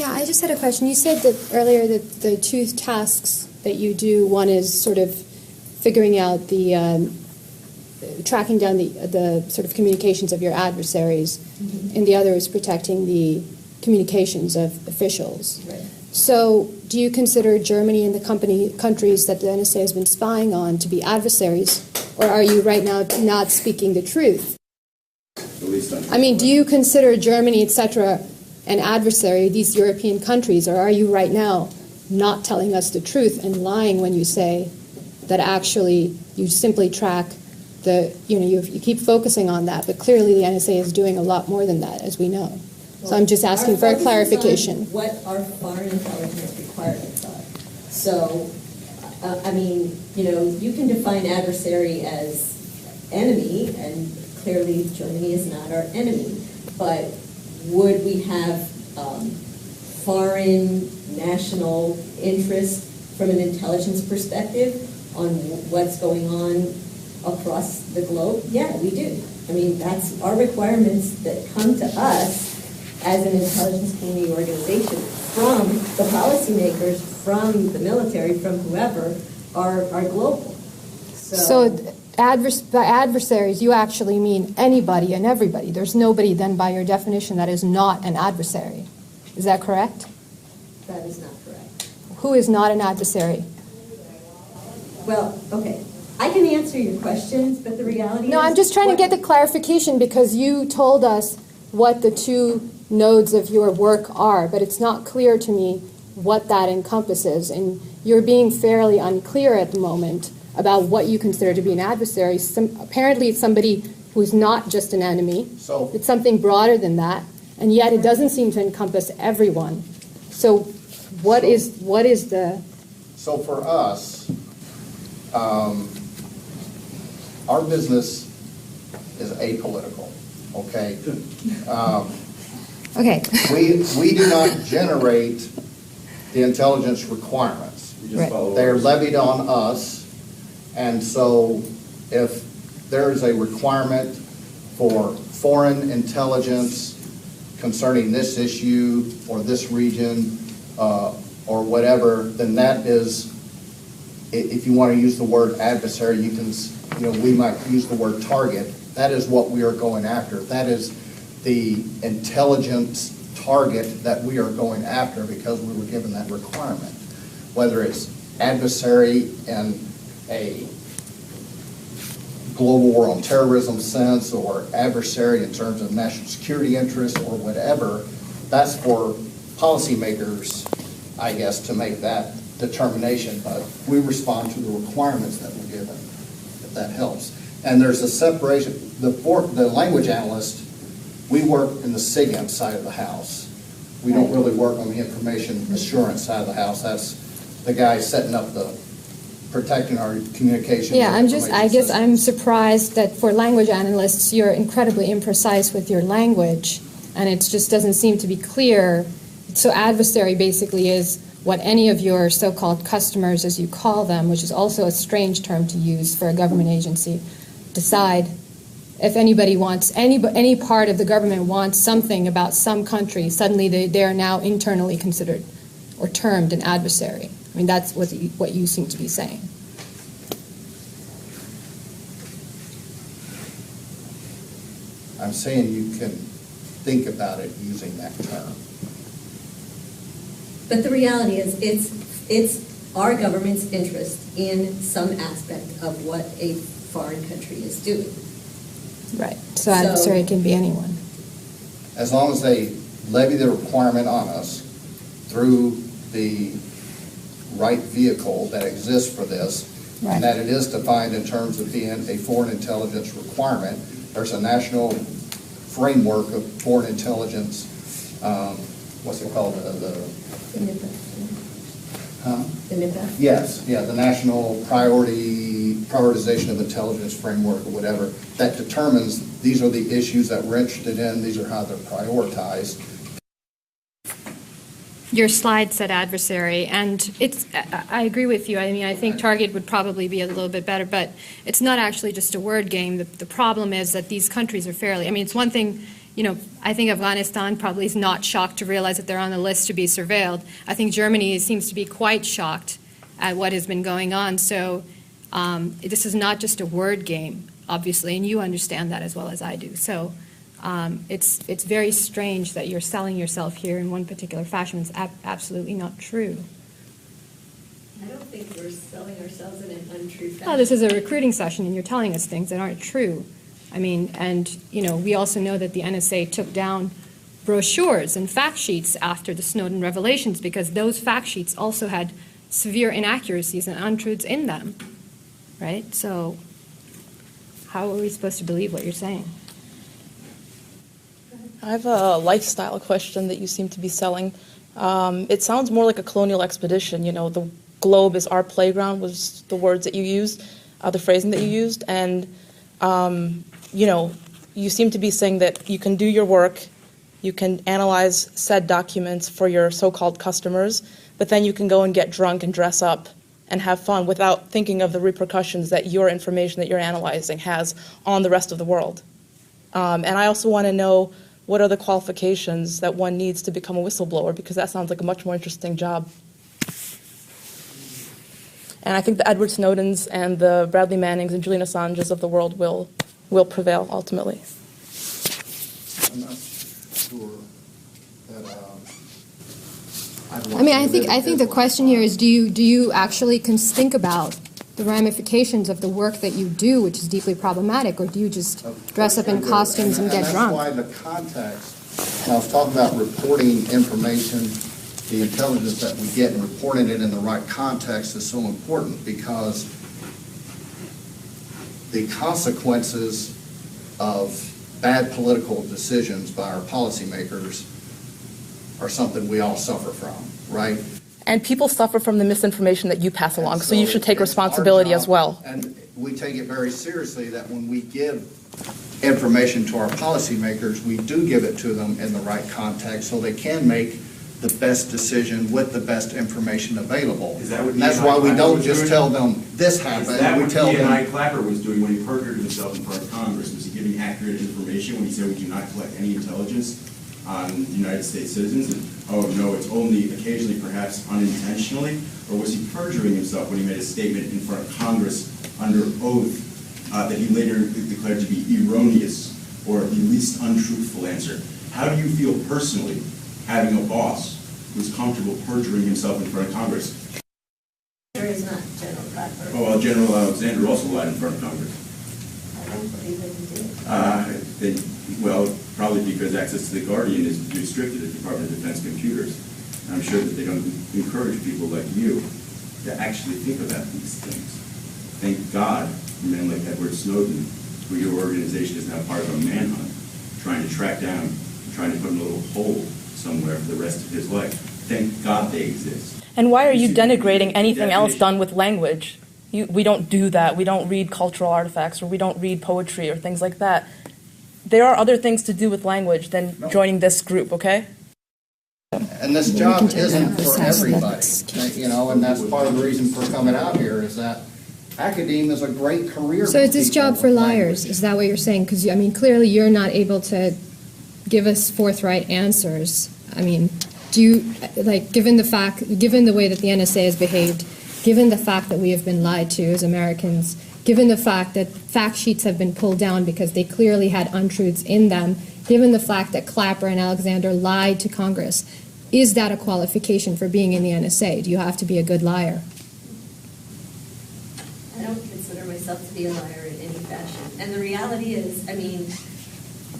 Yeah, I just had a question. You said that earlier that the two tasks that you do, one is sort of figuring out the tracking down the sort of communications of your adversaries, and the other is protecting the communications of officials. Right. So do you consider Germany and the countries that the NSA has been spying on to be adversaries, or are you right now not speaking the truth? I mean, do you consider Germany, etc., an adversary, these European countries, or are you right now not telling us the truth and lying when you say that actually you simply track you keep focusing on that, but clearly the NSA is doing a lot more than that, as we know. So I'm just asking for a clarification. What our foreign intelligence requirements are. So, I mean, you can define adversary as enemy, and clearly Germany is not our enemy. But would we have foreign national interest from an intelligence perspective on what's going on across the globe? Yeah, we do. I mean, that's our requirements that come to us as an intelligence community organization from the policymakers, from the military, from whoever, are global. So by adversaries, you actually mean anybody and everybody. There's nobody then by your definition that is not an adversary. Is that correct? That is not correct. Who is not an adversary? Well, okay. I can answer your questions, but the reality is... No, I'm just trying to get the clarification because you told us what the two nodes of your work are, but it's not clear to me what that encompasses. And you're being fairly unclear at the moment about what you consider to be an adversary. Apparently it's somebody who's not just an enemy. So it's something broader than that, and yet it doesn't seem to encompass everyone. So what is the... So for us, our business is apolitical, okay? Okay. We do not generate the intelligence requirements. Right. They're levied on us, and so if there's a requirement for foreign intelligence concerning this issue or this region or whatever, then that is, if you want to use the word adversary, you can, we might use the word target. That is what we are going after. That is the intelligence target that we are going after because we were given that requirement. Whether it's adversary in a global war on terrorism sense or adversary in terms of national security interests or whatever, that's for policymakers, I guess, to make that determination. But we respond to the requirements that we're given, if that helps. And there's a separation. The language analyst, we work in the SIGINT side of the house. We don't really work on the information assurance side of the house. That's the guy setting up protecting our communication. Yeah, I guess I'm surprised that for language analysts, you're incredibly imprecise with your language, and it just doesn't seem to be clear. So adversary basically is what any of your so-called customers, as you call them, which is also a strange term to use for a government agency, decide. If anybody wants, any part of the government wants something about some country, suddenly they are now internally considered or termed an adversary. I mean, that's what you seem to be saying. I'm saying you can think about it using that term. But the reality is it's our government's interest in some aspect of what a foreign country is doing. Right. So adversary can be anyone. As long as they levy the requirement on us through the right vehicle that exists for this, right, and that it is defined in terms of being a foreign intelligence requirement. There's a national framework of foreign intelligence, what's it called? The NIPA. Huh? The NIPA? Yes, yeah, the National Prioritization of Intelligence Framework or whatever, that determines these are the issues that we're interested in, these are how they're prioritized. Your slide said adversary, and I agree with you. I mean, I think target would probably be a little bit better, but it's not actually just a word game. The problem is that these countries are fairly, I mean, it's one thing I think Afghanistan probably is not shocked to realize that they're on the list to be surveilled. I think Germany seems to be quite shocked at what has been going on. So this is not just a word game, obviously, and you understand that as well as I do. So it's very strange that you're selling yourself here in one particular fashion. It's absolutely not true. I don't think we're selling ourselves in an untrue fashion. Well, this is a recruiting session, and you're telling us things that aren't true. I mean, and, we also know that the NSA took down brochures and fact sheets after the Snowden revelations because those fact sheets also had severe inaccuracies and untruths in them, right? So how are we supposed to believe what you're saying? I have a lifestyle question that you seem to be selling. It sounds more like a colonial expedition. The globe is our playground was the words that you used, the phrasing that you used. And, you seem to be saying that you can do your work, you can analyze said documents for your so-called customers, but then you can go and get drunk and dress up and have fun without thinking of the repercussions that your information that you're analyzing has on the rest of the world. And I also want to know what are the qualifications that one needs to become a whistleblower, because that sounds like a much more interesting job. And I think the Edward Snowdens and the Bradley Mannings and Julian Assanges of the world will prevail ultimately. I'm not sure that. I think the question here is, do you actually think about the ramifications of the work that you do, which is deeply problematic, or do you just dress up in costumes and get drunk? That's why the context, I was talking about reporting information, the intelligence that we get and reporting it in the right context is so important, because the consequences of bad political decisions by our policymakers are something we all suffer from, right? And people suffer from the misinformation that you pass along, so you should take responsibility as well. And we take it very seriously that when we give information to our policymakers, we do give it to them in the right context so they can make the best decision with the best information available. Is that what and that's why we don't just tell them this Is happened. that We what tell D&I them. Clapper was doing when he perjured himself in front of Congress? Was he giving accurate information when he said we do not collect any intelligence on United States citizens? And, oh no, it's only occasionally, perhaps unintentionally? Or was he perjuring himself when he made a statement in front of Congress under oath that he later declared to be erroneous or the least untruthful answer? How do you feel personally having a boss who's comfortable perjuring himself in front of Congress? There is not General Clapper. Oh, well, General Alexander also lied in front of Congress. I don't believe that he did. Well, probably because access to the Guardian is restricted at the Department of Defense computers. And I'm sure that they don't encourage people like you to actually think about these things. Thank God for men like Edward Snowden, who your organization is now part of a manhunt, trying to track down, trying to put in a little hole somewhere for the rest of his life. Thank God they exist. And why are you denigrating anything else done with language? We don't do that. We don't read cultural artifacts, or we don't read poetry or things like that. There are other things to do with language than joining this group, okay? And this job isn't for everybody, and that's part of the reason for coming out here is that academia is a great career. So is this job for liars? Is that what you're saying? Because, clearly you're not able to give us forthright answers. Do you, given the way that the NSA has behaved, given the fact that we have been lied to as Americans, given the fact that fact sheets have been pulled down because they clearly had untruths in them, given the fact that Clapper and Alexander lied to Congress, is that a qualification for being in the NSA? Do you have to be a good liar? I don't consider myself to be a liar in any fashion. And the reality is,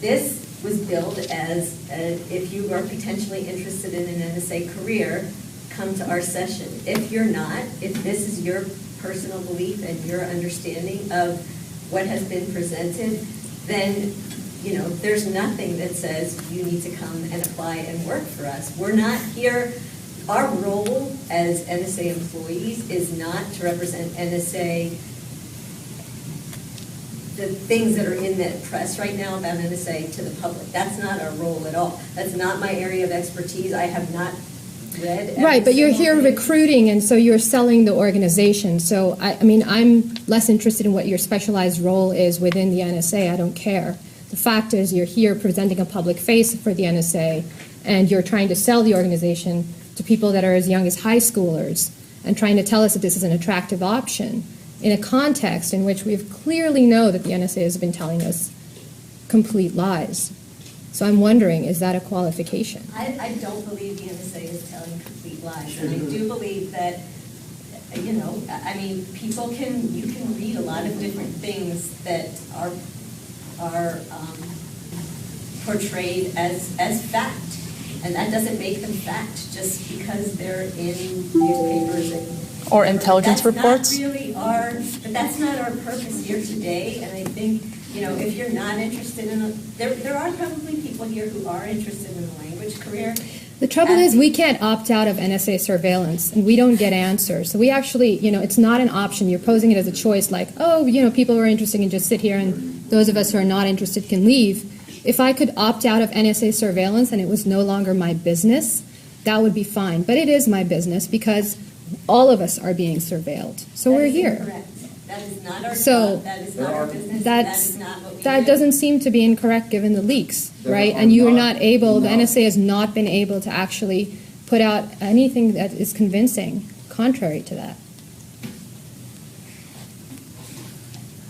this was billed as if you are potentially interested in an NSA career, come to our session. If you're not, if this is your personal belief and your understanding of what has been presented, then there's nothing that says you need to come and apply and work for us. We're not here. Our role as NSA employees is not to represent NSA, the things that are in the press right now about NSA to the public. That's not our role at all. That's not my area of expertise. I have not read. Right, but you're here recruiting, and so you're selling the organization. So, I'm less interested in what your specialized role is within the NSA. I don't care. The fact is you're here presenting a public face for the NSA, and you're trying to sell the organization to people that are as young as high schoolers and trying to tell us that this is an attractive option in a context in which we clearly know that the NSA has been telling us complete lies. So I'm wondering, is that a qualification? I don't believe the NSA is telling complete lies, and I do believe that, you know, I mean, you can read a lot of different things that are portrayed as fact, and that doesn't make them fact just because they're in newspapers Or intelligence reports? But that's not our purpose here today, and I think, you know, if you're not interested in there are probably people here who are interested in a language career. The trouble is we can't opt out of NSA surveillance, and we don't get answers. So we actually, you know, it's not an option. You're posing it as a choice, like, oh, you know, people who are interested can just sit here, and those of us who are not interested can leave. If I could opt out of NSA surveillance and it was no longer my business, that would be fine. But it is my business because all of us are being surveilled. So we're here. Incorrect. That is not our So that is not our business. That is not what we that do. doesn't seem to be incorrect given the leaks, right? And you are not able, the NSA has not been able to actually put out anything that is convincing contrary to that.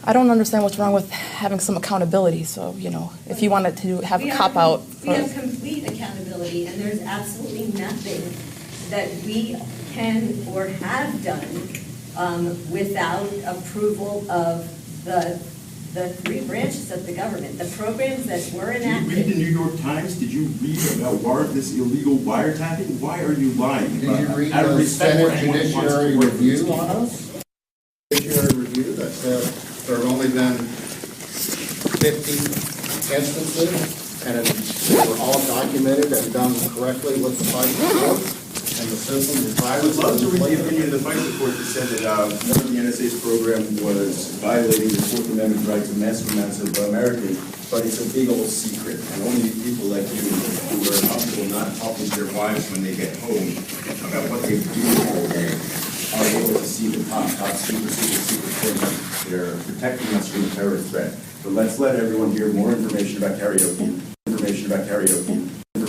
I don't understand what's wrong with having some accountability. So, you know, if you wanted to have a cop-out. We have complete accountability, and there's absolutely nothing that we can or have done without approval of the three branches of the government. The programs that were Did you enacted. read the New York Times? Did you read about this illegal wiretapping? Why are you lying? Did you read Out of the respect for Senate anyone who wants to Judiciary work for this Review on country. us? Judiciary Review that said there have only been 50 instances, and they were all documented and done correctly with the FISA court and the system. I would love to read the opinion of the FISA court that said that one of the NSA's program was violating the Fourth Amendment right to mass amounts of Americans, but it's a big old secret, and only people like you who are comfortable not talking to their wives when they get home about what they do all day are able to see the top secret things. They're protecting us from the terrorist threat. So let's let everyone hear more information about karaoke.